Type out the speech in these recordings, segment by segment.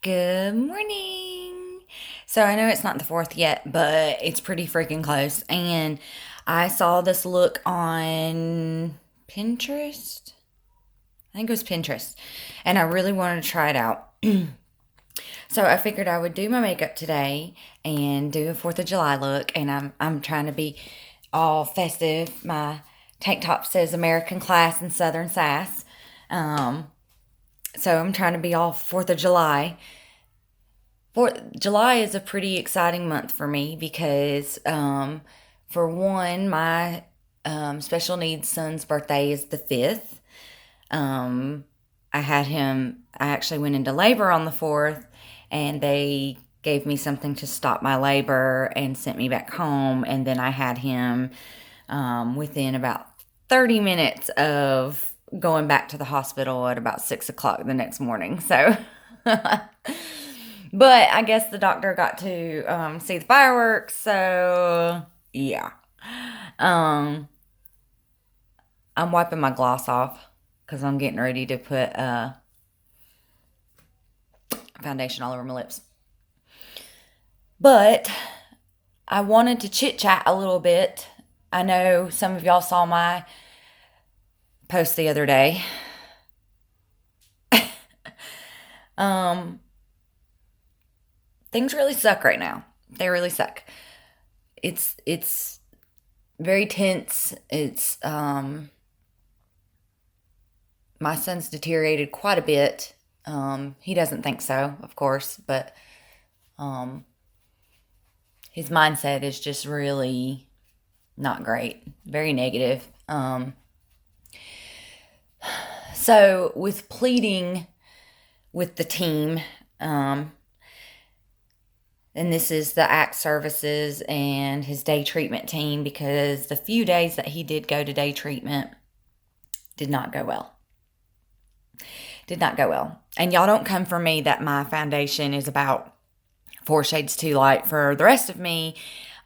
Good morning. So I know it's not the 4th yet, but it's pretty freaking close. And I saw this look on Pinterest. I think it was Pinterest. And I really wanted to try it out. So I figured I would do my makeup today and do a 4th of July look. And I'm trying to be all festive. My tank top says American Class and Southern Sass. Um, so I'm trying to be all 4th of July. July is a pretty exciting month for me because, for one, my special needs son's birthday is the 5th. Um, I actually went into labor on the 4th, and they gave me something to stop my labor and sent me back home. And then I had him within about 30 minutes of going back to the hospital at about 6 o'clock the next morning. So. But I guess the doctor got to see the fireworks, so yeah. Um, I'm wiping my gloss off because I'm getting ready to put foundation all over my lips. But I wanted to chit chat a little bit. I know some of y'all saw my post the other day. um, Things really suck right now. They really suck. It's very tense. It's My son's deteriorated quite a bit. He doesn't think so, of course, but um his mindset is just really not great. Very negative. So with pleading with the team, um, and this is the ACT services and his day treatment team, because the few days that he did go to day treatment did not go well. Did not go well. And y'all don't come for me that my foundation is about 4 shades too light for the rest of me.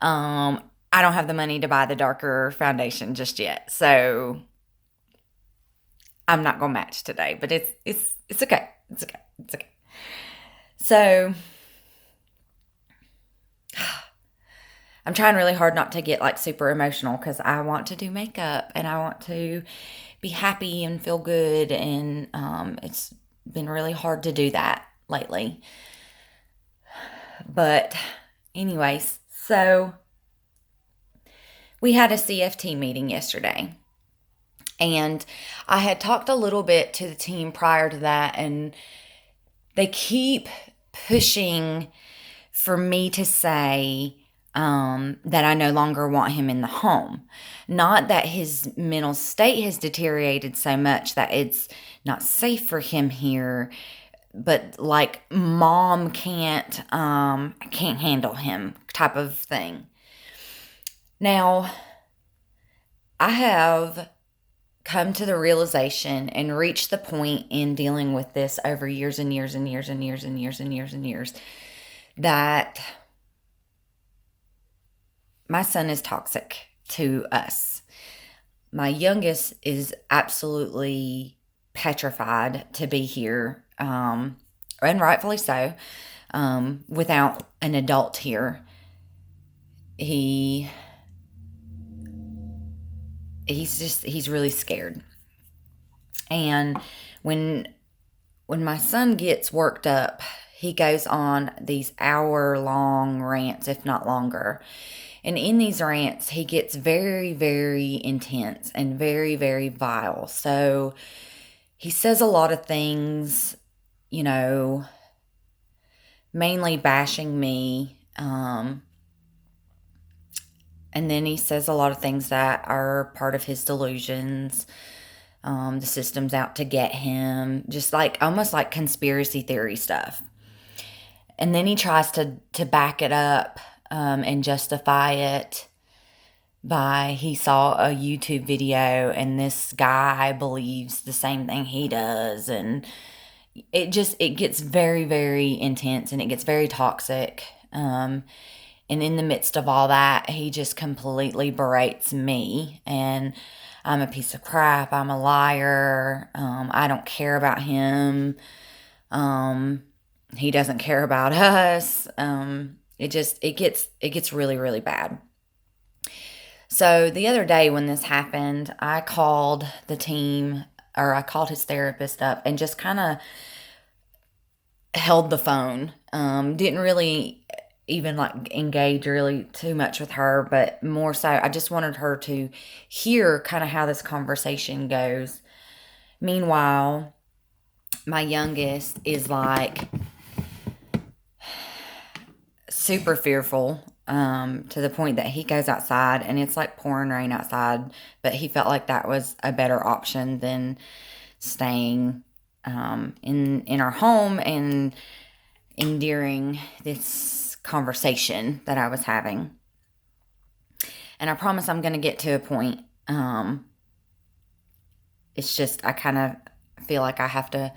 I don't have the money to buy the darker foundation just yet. So I'm not gonna match today, but it's okay. It's okay. It's okay. So I'm trying really hard not to get like super emotional because I want to do makeup and I want to be happy and feel good. And it's been really hard to do that lately. But, anyways, so we had a CFT meeting yesterday. And I had talked a little bit to the team prior to that, and they keep pushing for me to say that I no longer want him in the home. Not that his mental state has deteriorated so much that it's not safe for him here, but like mom can't handle him type of thing. Now, I have come to the realization and reached the point in dealing with this over years and years and years and years and years and years and years that my son is toxic to us. My youngest is absolutely petrified to be here, and rightfully so, without an adult here. He he's really scared. And when my son gets worked up, he goes on these hour-long rants, if not longer. And in these rants, he gets very, very intense and very, very vile. So he says a lot of things, you know, mainly bashing me. And then he says a lot of things that are part of his delusions. The system's out to get him, just like almost like conspiracy theory stuff. And then he tries to back it up and justify it by he saw a YouTube video and this guy believes the same thing he does. And it gets very, very intense and it gets very toxic. And in the midst of all that, he just completely berates me. And I'm a piece of crap. I'm a liar. I don't care about him. He doesn't care about us. It gets really, really bad. So the other day when this happened, I called the team, or I called his therapist up and just kind of held the phone. Didn't really even like engage really too much with her, but more so I just wanted her to hear kind of how this conversation goes. Meanwhile, my youngest is like super fearful, to the point that he goes outside and it's like pouring rain outside, but he felt like that was a better option than staying in our home and enduring this conversation that I was having. And I promise I'm going to get to a point. It's just I kind of feel like I have to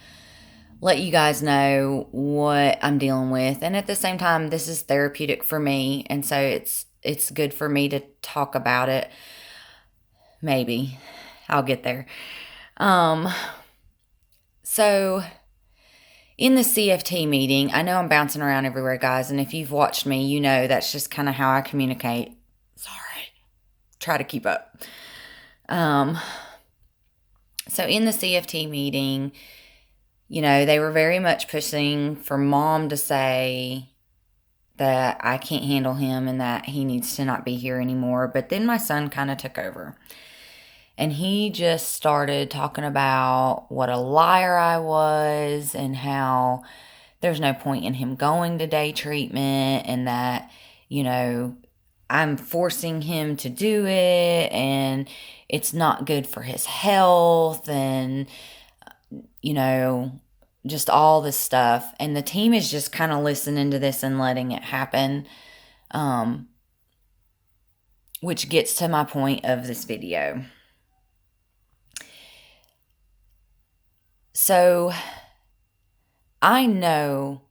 let you guys know what I'm dealing with, and at the same time this is therapeutic for me, and so it's good for me to talk about it. Maybe I'll get there. So in the CFT meeting, I know I'm bouncing around everywhere, guys, and if you've watched me, you know that's just kind of how I communicate. Sorry. Try to keep up. So in the CFT meeting, they were very much pushing for mom to say that I can't handle him and that he needs to not be here anymore. But then my son kind of took over. And he just started talking about what a liar I was and how there's no point in him going to day treatment, and that, I'm forcing him to do it and it's not good for his health, and, just all this stuff. And the team is just kind of listening to this and letting it happen, which gets to my point of this video. So I know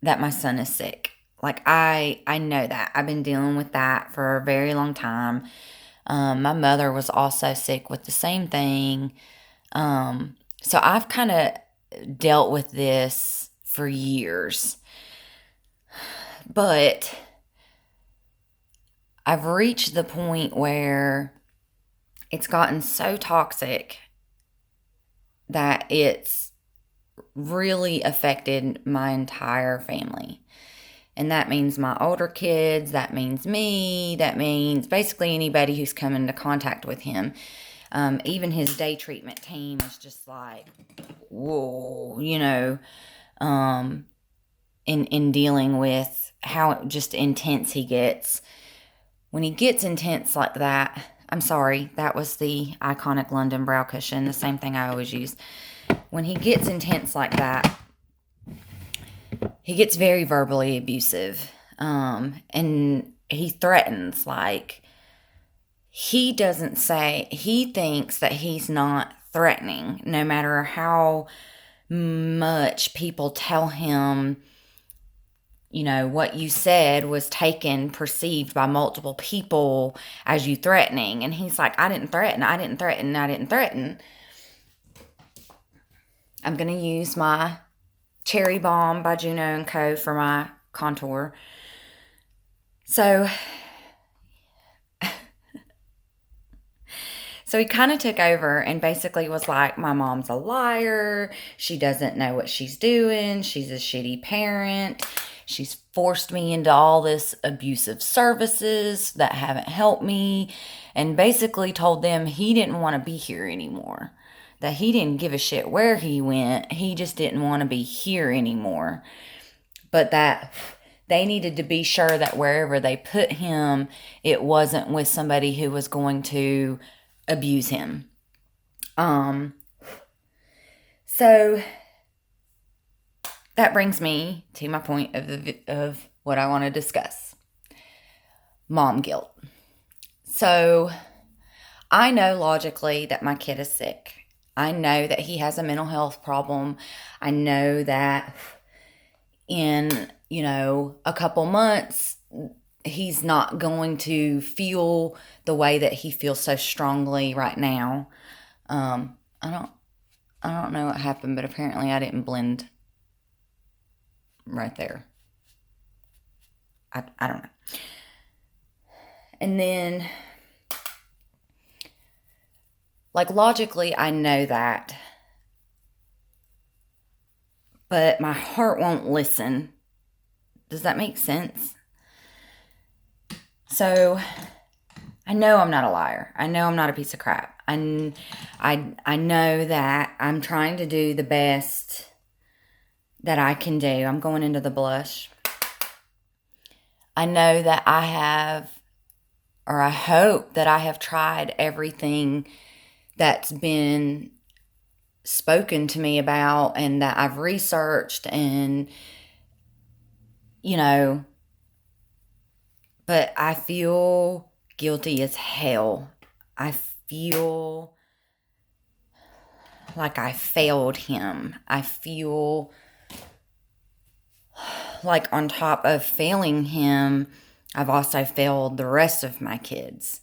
that my son is sick. Like I know that. I've been dealing with that for a very long time. My mother was also sick with the same thing. So I've kind of dealt with this for years. But I've reached the point where it's gotten so toxic that it's really affected my entire family. And that means my older kids, that means me, that means basically anybody who's come into contact with him. Even his day treatment team is just like, whoa, in dealing with how just intense he gets. When he gets intense like that, I'm sorry, that was the iconic London brow cushion, the same thing I always use. When he gets intense like that, he gets very verbally abusive. And he threatens, like, he thinks that he's not threatening, no matter how much people tell him, what you said was perceived by multiple people as you threatening. And he's like, I didn't threaten. I'm going to use my Cherry Balm by Juno & Co. for my contour. So he kind of took over and basically was like, my mom's a liar. She doesn't know what she's doing. She's a shitty parent. She's forced me into all this abusive services that haven't helped me, and basically told them he didn't want to be here anymore. That he didn't give a shit where he went. He just didn't want to be here anymore. But that they needed to be sure that wherever they put him, it wasn't with somebody who was going to abuse him. So that brings me to my point of what I want to discuss. Mom guilt. So I know logically that my kid is sick. I know that he has a mental health problem. I know that in, a couple months, he's not going to feel the way that he feels so strongly right now. I don't know what happened, but apparently I didn't blend right there. I don't know. And then, like, logically, I know that, but my heart won't listen. Does that make sense? So, I know I'm not a liar. I know I'm not a piece of crap. I know that I'm trying to do the best that I can do. I'm going into the blush. I know that I have, or I hope that I have tried everything that's been spoken to me about and that I've researched and, you know, but I feel guilty as hell. I feel like I failed him. I feel like on top of failing him, I've also failed the rest of my kids.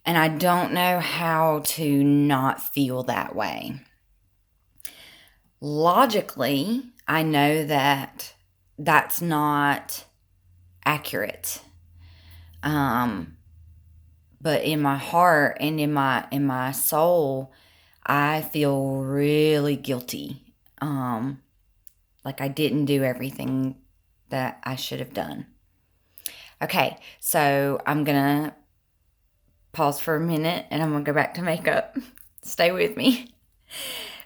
And I don't know how to not feel that way. Logically, I know that that's not accurate. But in my heart and in my soul, I feel really guilty. Like I didn't do everything that I should have done. Okay, so I'm gonna pause for a minute and I'm gonna go back to makeup. Stay with me.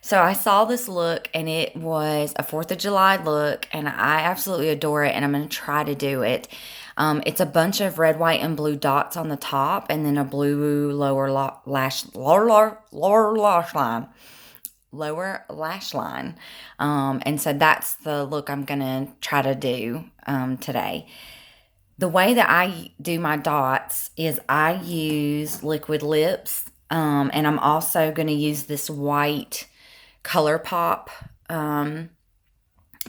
So I saw this look and it was a 4th of July look and I absolutely adore it and I'm going to try to do it. It's a bunch of red, white, and blue dots on the top and then a blue lower lash line. Lower lash line. And so that's the look I'm going to try to do today. The way that I do my dots is I use liquid lips and I'm also going to use this white ColourPop.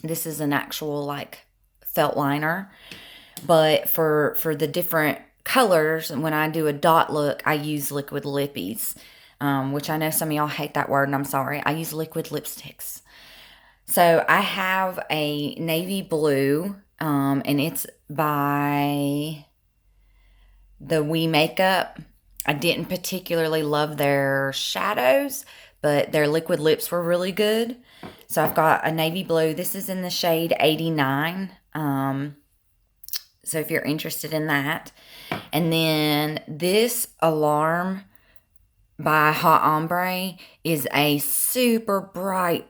This is an actual like felt liner, but for the different colors, when I do a dot look, I use liquid lippies, which I know some of y'all hate that word, and I'm sorry. I use liquid lipsticks. So I have a navy blue, and it's by the We Makeup. I didn't particularly love their shadows, but their liquid lips were really good. So I've got a navy blue. This is in the shade 89. So if you're interested in that. And then this Alarm by Hot Ombre is a super bright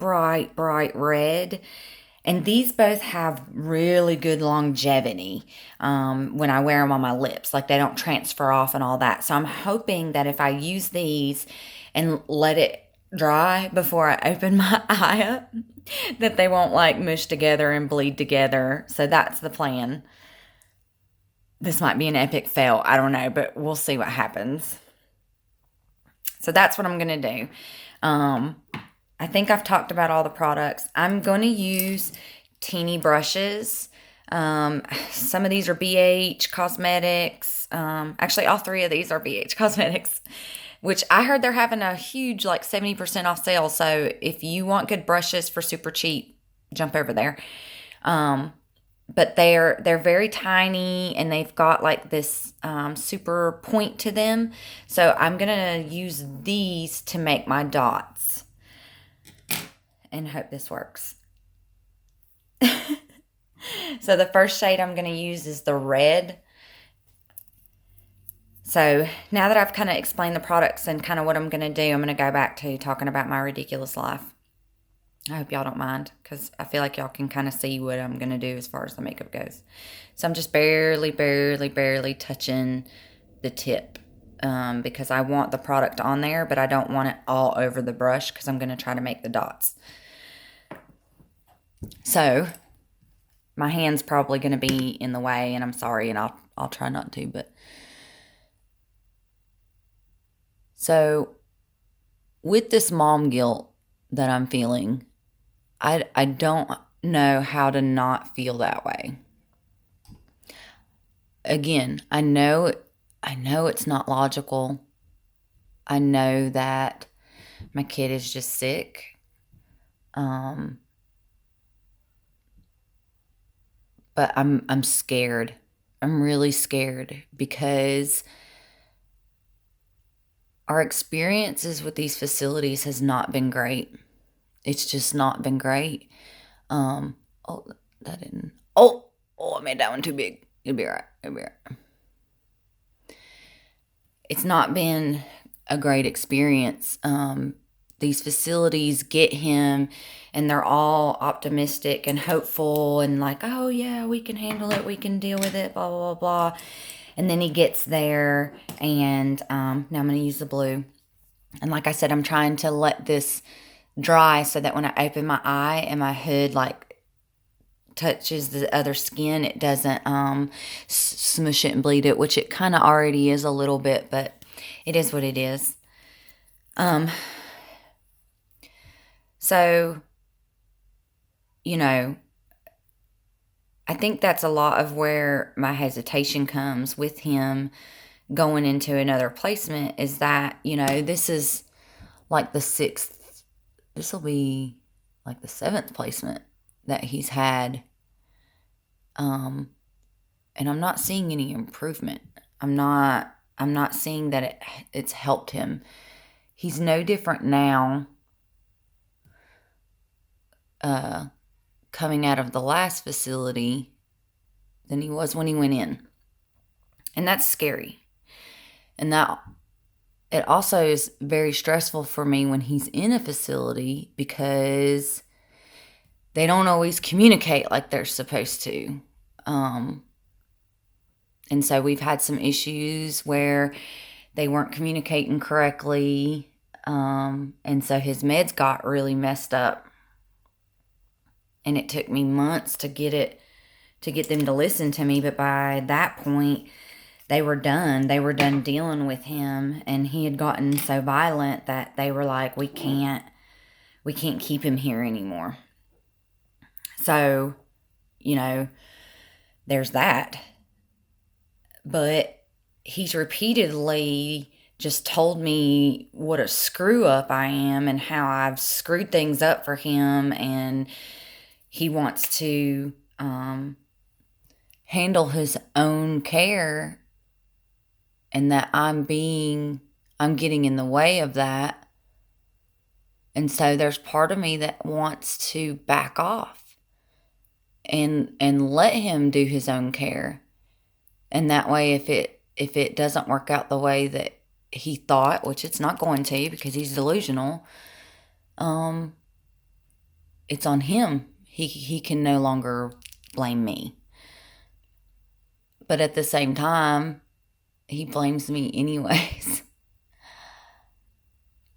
red. And these both have really good longevity when I wear them on my lips. Like they don't transfer off and all that. So I'm hoping that if I use these and let it dry before I open my eye up, that they won't like mush together and bleed together. So that's the plan. This might be an epic fail. I don't know, but we'll see what happens. So that's what I'm going to do. I think I've talked about all the products. I'm going to use teeny brushes. Some of these are BH Cosmetics. Actually, all 3 of these are BH Cosmetics, which I heard they're having a huge, like 70% off sale. So if you want good brushes for super cheap, jump over there. But they're very tiny and they've got like this super point to them. So I'm going to use these to make my dots and hope this works. So the first shade I'm going to use is the red. So now that I've kind of explained the products and kind of what I'm going to do, I'm going to go back to talking about my ridiculous life. I hope y'all don't mind because I feel like y'all can kind of see what I'm going to do as far as the makeup goes. So I'm just barely touching the tip because I want the product on there, but I don't want it all over the brush because I'm going to try to make the dots. So my hand's probably going to be in the way, and I'm sorry, and I'll try not to, but so with this mom guilt that I'm feeling, I don't know how to not feel that way. Again, I know it's not logical. I know that my kid is just sick. but I'm scared. I'm really scared because our experiences with these facilities has not been great. It's just not been great. Oh, that didn't. I made that one too big. It'll be all right. It'll be all right. It's not been a great experience. These facilities get him, and they're all optimistic and hopeful and like, oh yeah, we can handle it, we can deal with it, blah blah blah blah. And then he gets there, and now I'm gonna use the blue. And like I said, I'm trying to let this dry so that when I open my eye and my hood like touches the other skin, it doesn't smush it and bleed it, which it kind of already is a little bit, but it is what it is. So, you know, I think that's a lot of where my hesitation comes with him going into another placement is that, this is like the sixth, this will be like the seventh placement that he's had. And I'm not seeing any improvement. I'm not seeing that it's helped him. He's no different now coming out of the last facility than he was when he went in. And that's scary. And that it also is very stressful for me when he's in a facility because they don't always communicate like they're supposed to. And so we've had some issues where they weren't communicating correctly. And so his meds got really messed up. And it took me months to get them to listen to me. But by that point, they were done. They were done dealing with him. And he had gotten so violent that they were like, we can't keep him here anymore. So, there's that. But he's repeatedly just told me what a screw up I am and how I've screwed things up for him. And he wants to handle his own care, and that I'm getting in the way of that. And so there's part of me that wants to back off and let him do his own care. And that way, if it doesn't work out the way that he thought, which it's not going to because he's delusional, it's on him. He can no longer blame me. But at the same time, he blames me anyways.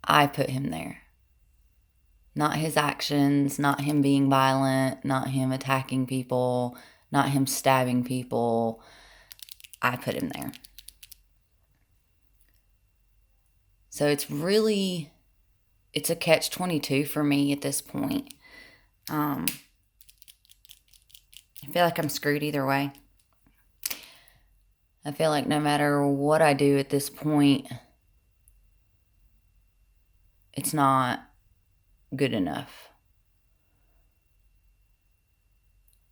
I put him there. Not his actions, not him being violent, not him attacking people, not him stabbing people. I put him there. So it's a catch-22 for me at this point. I feel like I'm screwed either way. I feel like no matter what I do at this point, it's not good enough.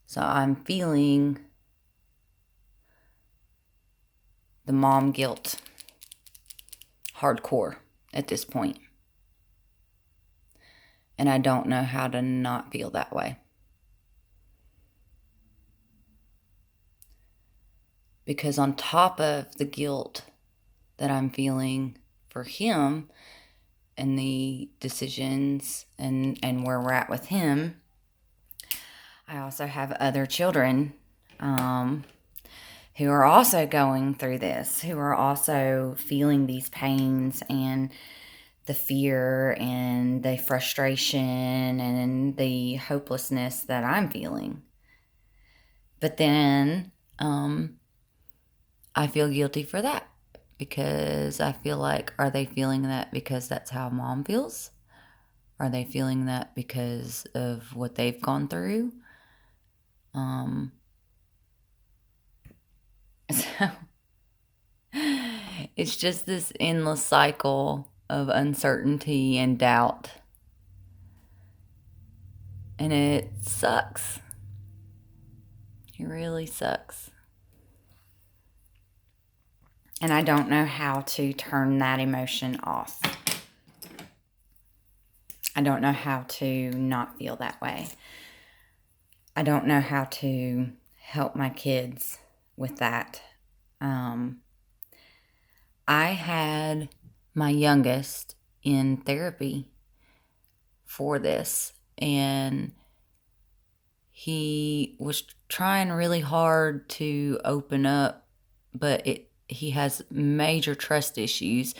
So I'm feeling the mom guilt hardcore at this point. And I don't know how to not feel that way. Because on top of the guilt that I'm feeling for him and the decisions and where we're at with him, I also have other children who are also going through this, who are also feeling these pains and the fear and the frustration and the hopelessness that I'm feeling. But then I feel guilty for that because I feel like, are they feeling that because that's how mom feels? Are they feeling that because of what they've gone through? So it's just this endless cycle of uncertainty and doubt. And it sucks. He really sucks. And I don't know how to turn that emotion off. I don't know how to not feel that way. I don't know how to help my kids with that. I had my youngest in therapy for this, and he was trying really hard to open up, but he has major trust issues,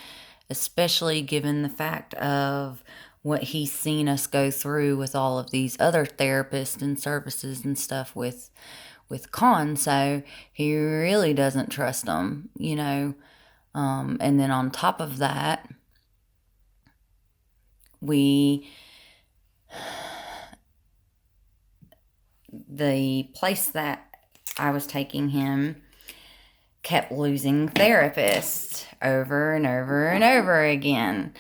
especially given the fact of what he's seen us go through with all of these other therapists and services and stuff with Con. So he really doesn't trust them, and then on top of that, the place that I was taking him kept losing therapists over and over and over again.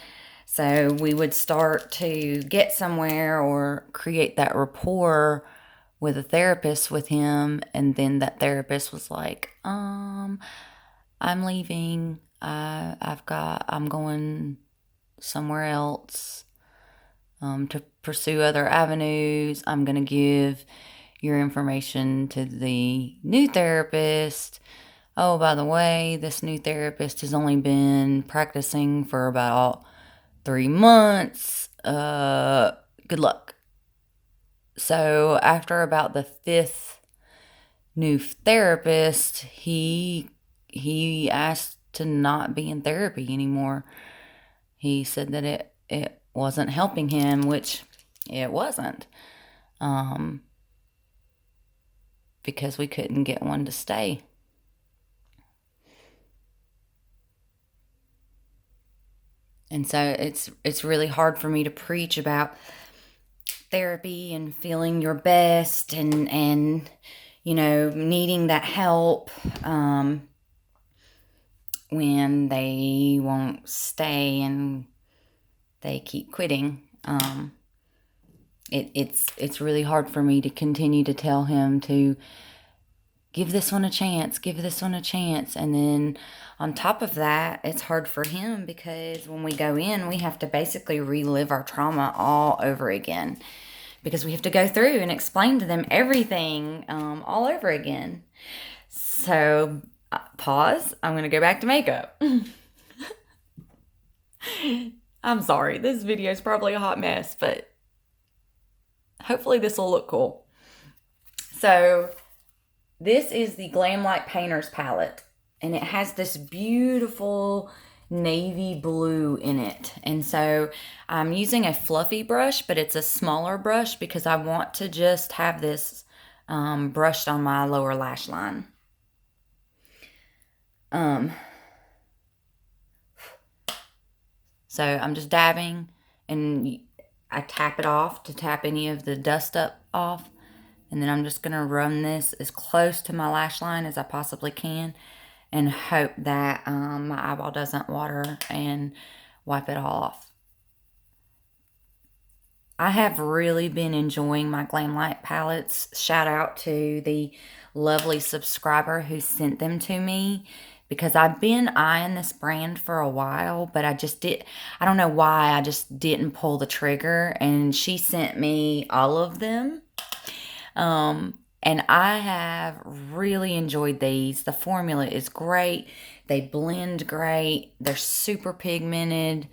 So we would start to get somewhere or create that rapport with a therapist with him, and then that therapist was like, I'm leaving. I'm going somewhere else to pursue other avenues. I'm going to give your information to the new therapist. Oh, by the way, this new therapist has only been practicing for about 3 months. Good luck. So after about the 5th new therapist, he asked to not be in therapy anymore. He said that it wasn't helping him, which it wasn't. Because we couldn't get one to stay. And so it's really hard for me to preach about therapy and feeling your best and needing that help when they won't stay and they keep quitting. It's really hard for me to continue to tell him to give this one a chance, and then on top of that, it's hard for him because when we go in, we have to basically relive our trauma all over again, because we have to go through and explain to them everything all over again. So pause. I'm going to go back to makeup. I'm sorry, this video is probably a hot mess, but hopefully this will look cool. So this is the Glamlite Painters palette, and it has this beautiful navy blue in it. And so I'm using a fluffy brush, but it's a smaller brush because I want to just have this brushed on my lower lash line. So I'm just dabbing, and I tap it off to tap any of the dust up off. And then I'm just going to run this as close to my lash line as I possibly can and hope that my eyeball doesn't water and wipe it all off. I have really been enjoying my Glamlite palettes. Shout out to the lovely subscriber who sent them to me, because I've been eyeing this brand for a while, but I don't know why, I just didn't pull the trigger, and she sent me all of them. And I have really enjoyed these. The formula is great. They blend great. They're super pigmented.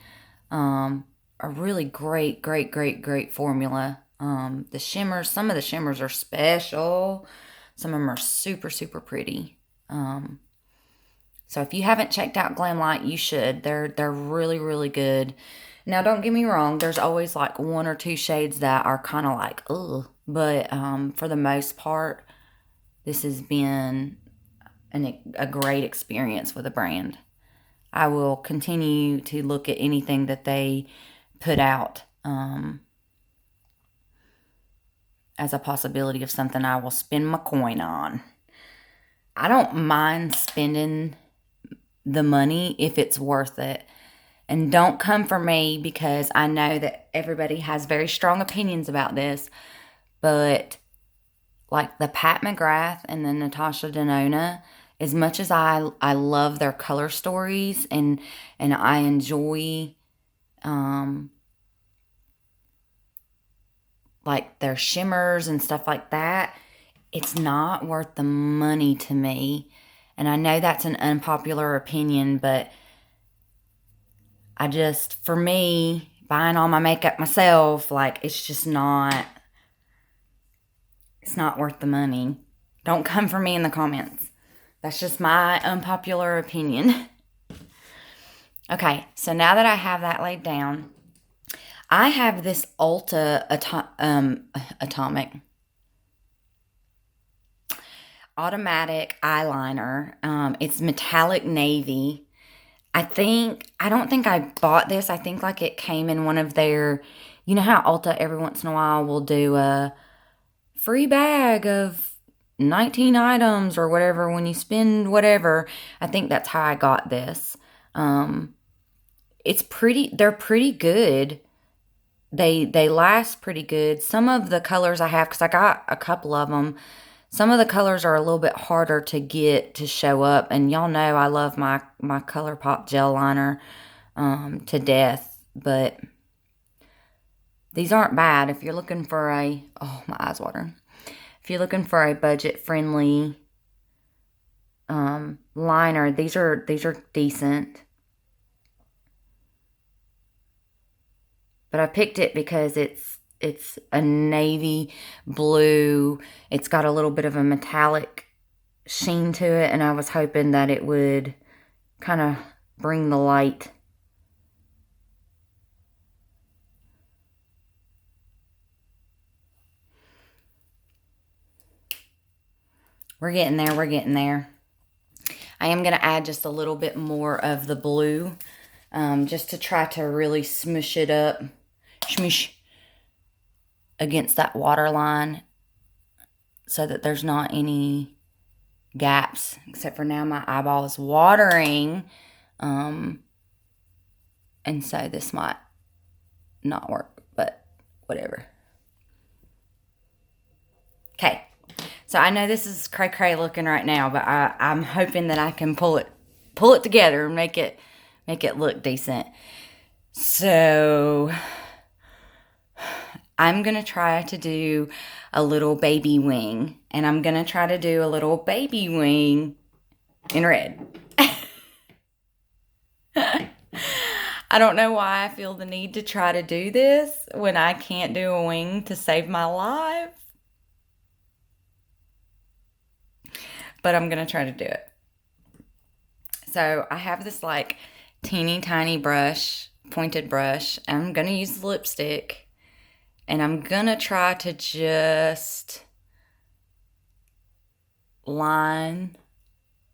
A really great formula. The shimmers, some of the shimmers are special. Some of them are super, super pretty. So if you haven't checked out Glamlite, you should. They're really, really good. Now, don't get me wrong. There's always like 1 or 2 shades that are kind of like, ugh. But for the most part, this has been a great experience with the brand. I will continue to look at anything that they put out as a possibility of something I will spend my coin on. I don't mind spending the money if it's worth it. And don't come for me, because I know that everybody has very strong opinions about this. But like the Pat McGrath and the Natasha Denona, as much as I love their color stories and I enjoy um like their shimmers and stuff like that, it's not worth the money to me. And I know that's an unpopular opinion, but for me, buying all my makeup myself, like, it's not worth the money. Don't come for me in the comments. That's just my unpopular opinion. Okay, so now that I have that laid down, I have this Ulta Atomic automatic eyeliner. It's metallic navy. I don't think I bought this. I think like it came in one of their, you know how Ulta every once in a while will do a free bag of 19 items or whatever when you spend whatever. I think that's how I got this. They're pretty good. They last pretty good. Some of the colors I have, because I got a couple of them, some of the colors are a little bit harder to get to show up. And y'all know I love my ColourPop gel liner to death. But these aren't bad if you're looking for oh, my eyes watering. If you're looking for a budget-friendly liner, these are decent. But I picked it because it's a navy blue. It's got a little bit of a metallic sheen to it, and I was hoping that it would kind of bring the light. We're getting there. We're getting there. I am going to add just a little bit more of the blue, just to try to really smush it up, smush against that waterline, so that there's not any gaps. Except for now, my eyeball is watering, and so this might not work, but whatever. Okay. So I know this is cray-cray looking right now, but I'm hoping that I can pull it together and make it look decent. So I'm going to try to do a little baby wing, and I'm going to try to do a little baby wing in red. I don't know why I feel the need to try to do this when I can't do a wing to save my life. But I'm going to try to do it. So I have this like teeny tiny brush, pointed brush. I'm going to use the lipstick. And I'm going to try to just line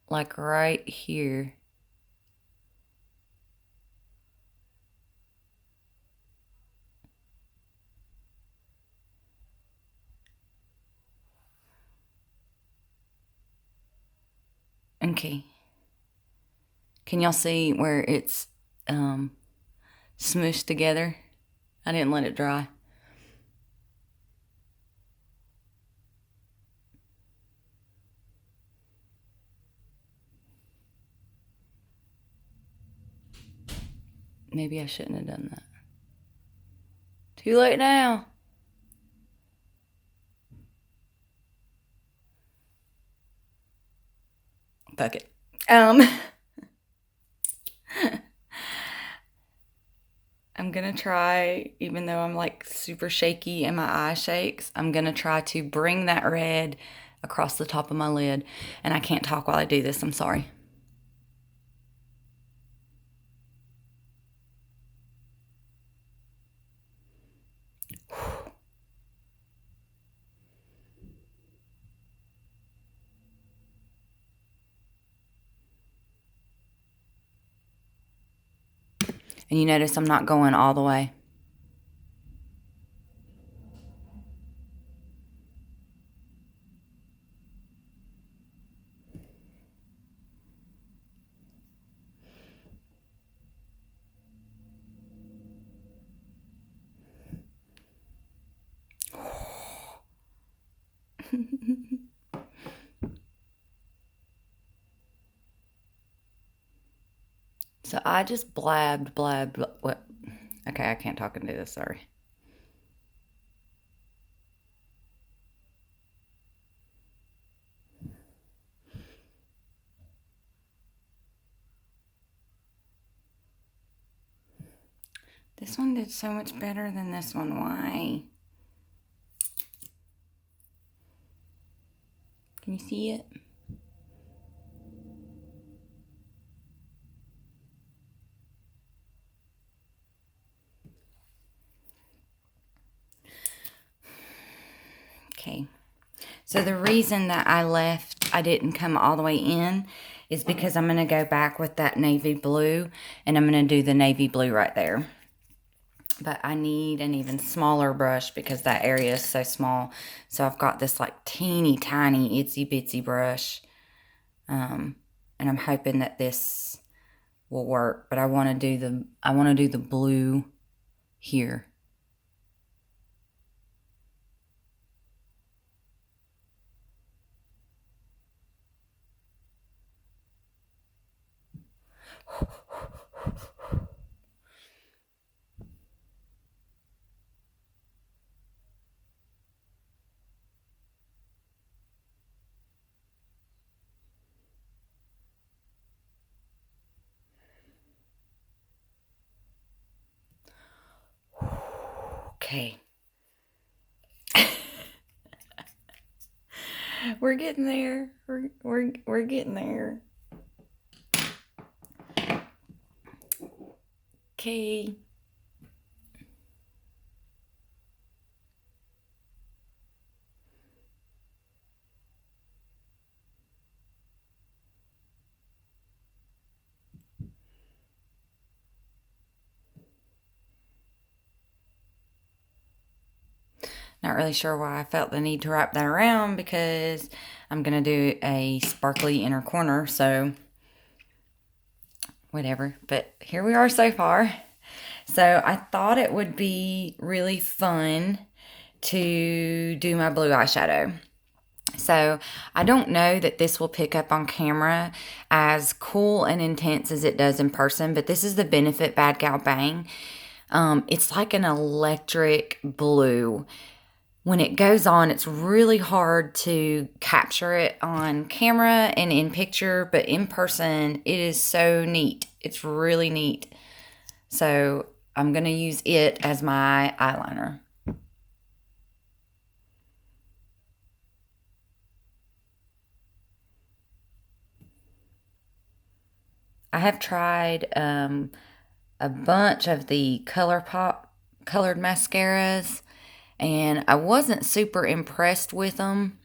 like right here. Okay. Can y'all see where it's smooshed together? I didn't let it dry. Maybe I shouldn't have done that. Too late now. Fuck it. I'm gonna try, even though I'm like super shaky and my eye shakes, I'm gonna try to bring that red across the top of my lid. And I can't talk while I do this, I'm sorry. And you notice I'm not going all the way. So I just blabbed. What? Okay, I can't talk into this. Sorry. This one did so much better than this one. Why? Can you see it? Okay. So the reason that I didn't come all the way in, is because I'm going to go back with that navy blue, and I'm going to do the navy blue right there. But I need an even smaller brush because that area is so small. So I've got this like teeny tiny itsy bitsy brush. And I'm hoping that this will work. But I want to do the blue here. Okay. We're getting there. We're getting there. Okay. Not really sure why I felt the need to wrap that around, because I'm going to do a sparkly inner corner, so whatever. But here we are so far. So I thought it would be really fun to do my blue eyeshadow. So I don't know that this will pick up on camera as cool and intense as it does in person, but this is the Benefit Bad Gal Bang. It's like an electric blue. When it goes on, it's really hard to capture it on camera and in picture, but in person, it is so neat. It's really neat. So I'm going to use it as my eyeliner. I have tried a bunch of the ColourPop colored mascaras, and I wasn't super impressed with them.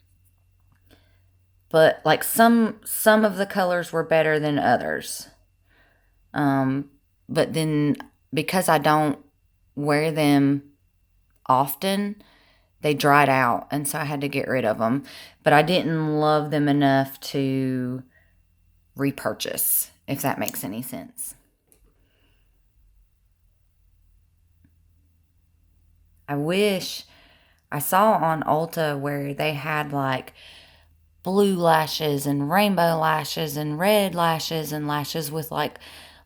But like some of the colors were better than others. But then, because I don't wear them often, they dried out, and so I had to get rid of them. But I didn't love them enough to repurchase, if that makes any sense. I wish I saw on Ulta where they had like blue lashes and rainbow lashes and red lashes and lashes with like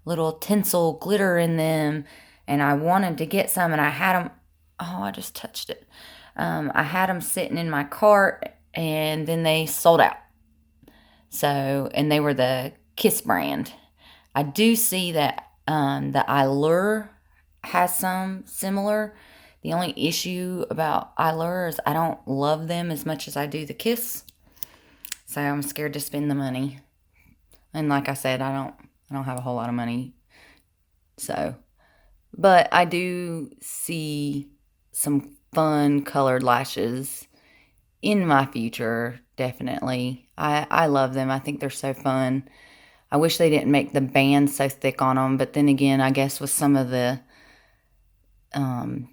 little tinsel glitter in them. And I wanted to get some, and I had them. Oh, I just touched it. I had them sitting in my cart, and then they sold out. So, and they were the Kiss brand. I do see that the Allure has some similar. The only issue about Allure is I don't love them as much as I do the Kiss. So I'm scared to spend the money. And like I said, I don't have a whole lot of money. So, but I do see some fun colored lashes in my future, definitely. I love them. I think they're so fun. I wish they didn't make the band so thick on them, but then again, I guess with some of the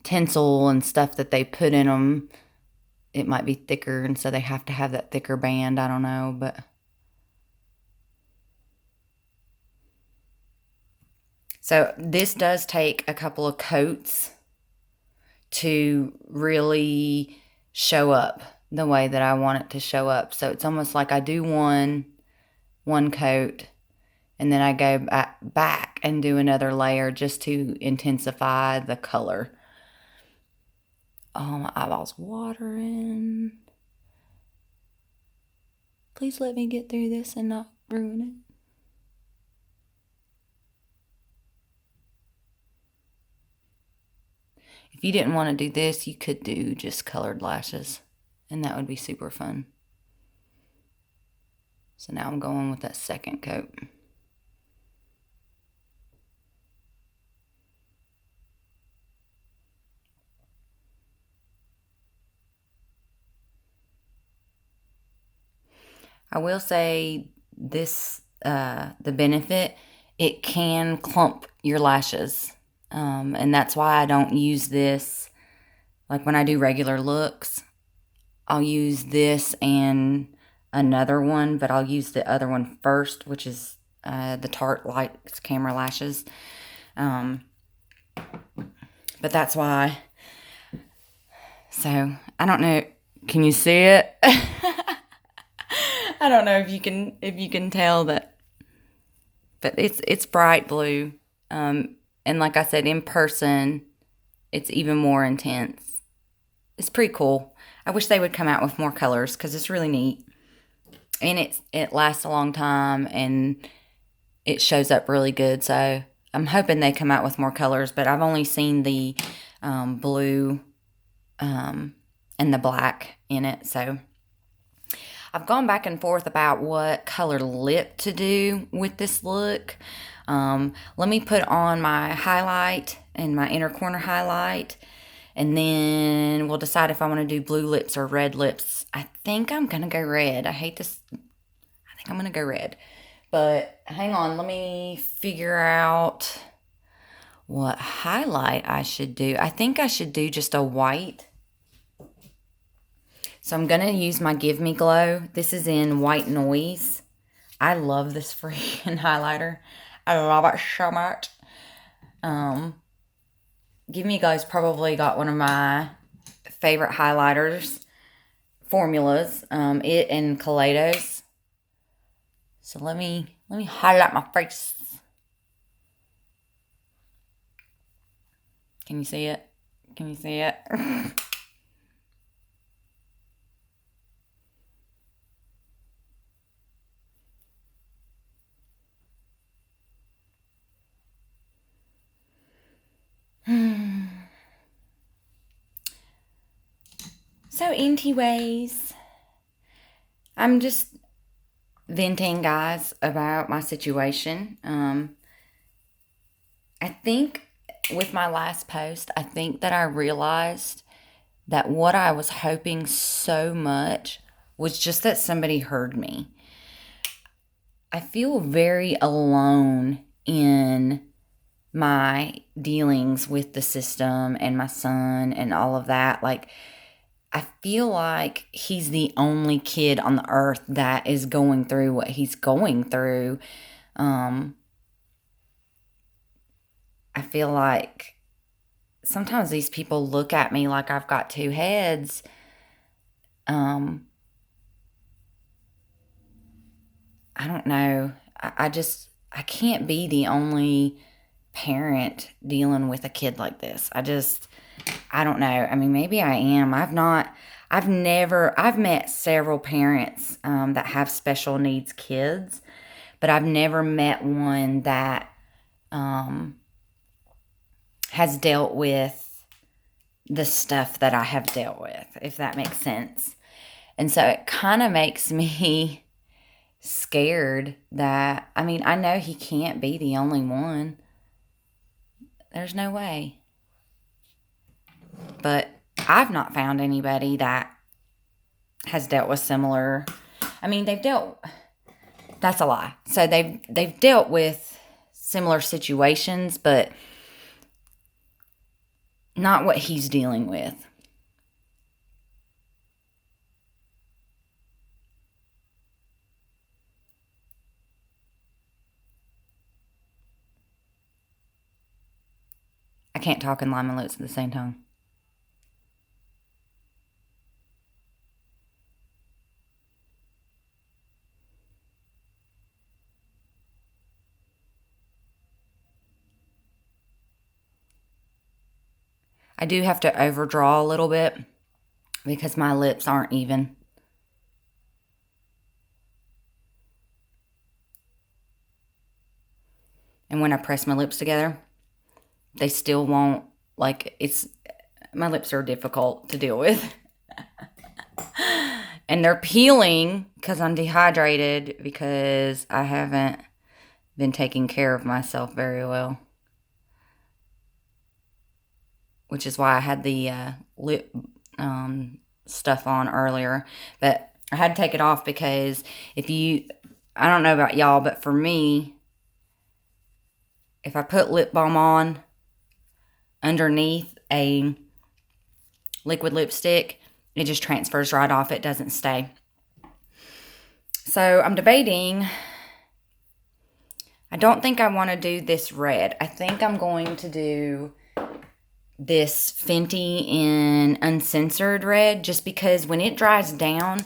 tinsel and stuff that they put in them, it might be thicker, and so they have to have that thicker band. I don't know, but so this does take a couple of coats to really show up. the way that I want it to show up. So it's almost like I do one coat, and then I go back and do another layer just to intensify the color. Oh, my eyeball's watering. Please let me get through this and not ruin it. If you didn't want to do this, you could do just colored lashes, and that would be super fun. So now I'm going with that second coat. I will say this, the benefit, it can clump your lashes. And that's why I don't use this. Like when I do regular looks, I'll use this and another one, but I'll use the other one first, which is the Tarte Lights Camera Lashes. But that's why. So I don't know. Can you see it? I don't know if you can tell that, but it's bright blue. And like I said, in person, it's even more intense. It's pretty cool. I wish they would come out with more colors because it's really neat, and it lasts a long time and it shows up really good. So I'm hoping they come out with more colors, but I've only seen the blue and the black in it. So I've gone back and forth about what color lip to do with this look. Let me put on my highlight and my inner corner highlight, and then we'll decide if I want to do blue lips or red lips. I think I'm going to go red. I hate this. I think I'm going to go red. But hang on, let me figure out what highlight I should do. I think I should do just a white. So I'm going to use my Give Me Glow. This is in White Noise. I love this freaking highlighter. I love it so much. Give Me Glow's probably got one of my favorite highlighters formulas. It and Kaleidos. So let me highlight my face. Can you see it? Can you see it? So anyways, I'm just venting, guys, about my situation. I think with my last post, I think that I realized that what I was hoping so much was just that somebody heard me. I feel very alone in my dealings with the system and my son and all of that. Like, I feel like he's the only kid on the earth that is going through what he's going through. I feel like sometimes these people look at me like I've got two heads. I don't know. I can't be the only parent dealing with a kid like this. I don't know. I mean, maybe I am. I've met several parents that have special needs kids, but I've never met one that has dealt with the stuff that I have dealt with, if that makes sense. And so it kind of makes me scared that, I mean, I know he can't be the only one. There's no way. But I've not found anybody that has dealt with similar. I mean, that's a lie. So they've dealt with similar situations, but not what he's dealing with. I can't talk and line my lips at the same time. I do have to overdraw a little bit because my lips aren't even. And when I press my lips together, they still won't, like, my lips are difficult to deal with. And they're peeling because I'm dehydrated because I haven't been taking care of myself very well. Which is why I had the lip stuff on earlier. But I had to take it off because I don't know about y'all, but for me, if I put lip balm on underneath a liquid lipstick, it just transfers right off. It doesn't stay. So I'm debating. I don't think I want to do this red. I think I'm going to do this Fenty in Uncensored Red, just because when it dries down,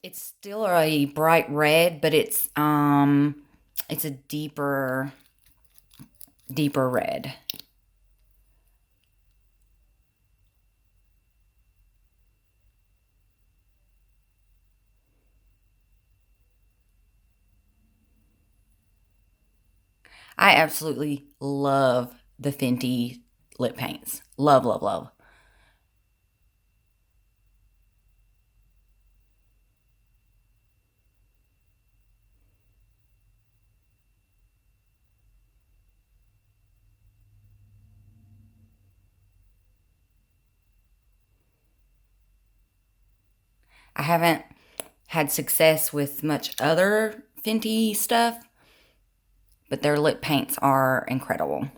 it's still a bright red, but it's a deeper red. I absolutely love the Fenty lip paints. Love, love, love. I haven't had success with much other Fenty stuff, but their lip paints are incredible.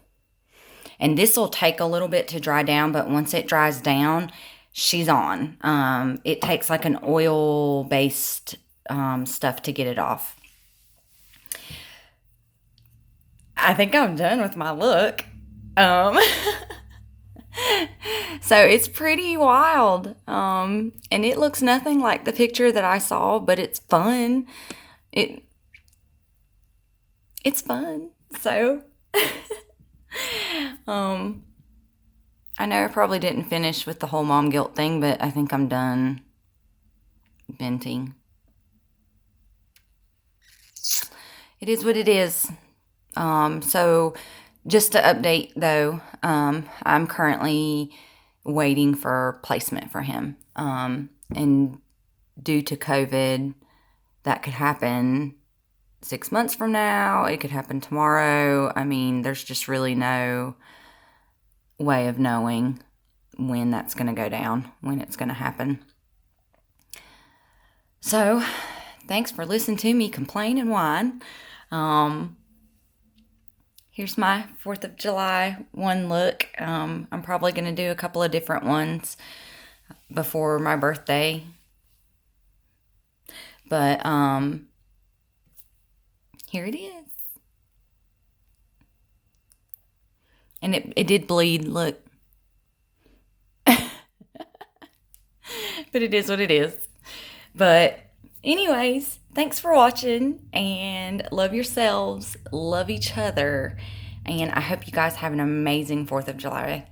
And this will take a little bit to dry down, but once it dries down, she's on. It takes like an oil-based stuff to get it off. I think I'm done with my look. So it's pretty wild. And it looks nothing like the picture that I saw, but it's fun. It's fun. So I know I probably didn't finish with the whole mom guilt thing, but I think I'm done venting. It is what it is. So just to update though, I'm currently waiting for placement for him. And due to COVID, that could happen 6 months from now. It could happen tomorrow. I mean, there's just really no way of knowing when that's going to go down, when it's going to happen. So, thanks for listening to me complain and whine. Here's my 4th of July one look. I'm probably going to do a couple of different ones before my birthday. But here it is. And it did bleed, look. But it is what it is. But anyways, thanks for watching, and love yourselves, love each other, and I hope you guys have an amazing 4th of July.